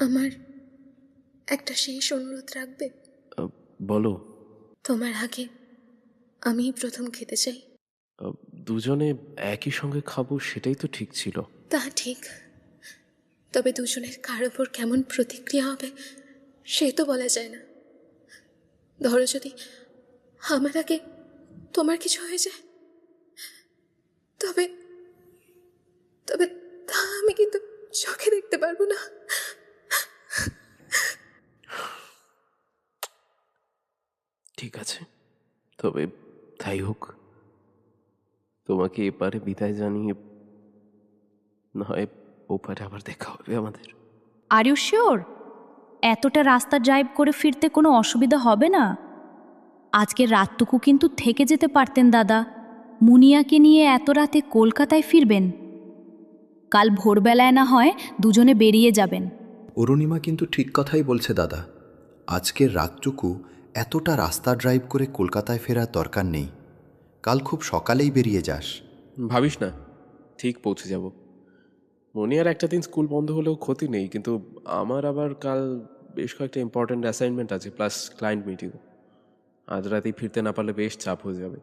আমার একটা শেষ অনুরোধ রাখবে? বলো। তোমার আগে আমি প্রথম খেতে চাই। দুজনে একই সঙ্গে খাবো সেটাই তো ঠিক ছিল। তা ঠিক, তবে দুজনের কার ওপর কেমন প্রতিক্রিয়া হবে সে তো বলা যায় না। ধরো যদি আমার আগে তোমার কিছু হয়ে যায়, তবে তবে তা আমি কিন্তু চোখে দেখতে পারবো না। ঠিক আছে, তবে তাই হোক। তোমাকে এপারে বিদায় জানিয়ে নয় ওপারে আবার দেখা হবে আমাদের। Are you sure? এতটা রাস্তা ড্রাইভ করে ফিরতে কোনো অসুবিধা হবে না? আজকের রাতটুকু কিন্তু থেকে যেতে পারতেন দাদা। মুনিয়াকে নিয়ে এত রাতে কলকাতায় ফিরবেন? কাল ভোরবেলায় না হয় দুজনে বেরিয়ে যাবেন। অরুণিমা কিন্তু ঠিক কথাই বলছে দাদা। আজকের রাতটুকু এতটা রাস্তা ড্রাইভ করে কলকাতায় ফেরার দরকার নেই। কাল খুব সকালেই বেরিয়ে যাস। ভাবিস না, ঠিক পৌঁছে যাব। মনিয়ার একটা দিন স্কুল বন্ধ হলেও ক্ষতি নেই, কিন্তু আমার আবার কাল বেশ কয়েকটা ইম্পর্ট্যান্ট অ্যাসাইনমেন্ট আছে, প্লাস ক্লায়েন্ট মিটিং। আজ রাতেই ফিরতে না পারলে বেশ চাপ হয়ে যাবে।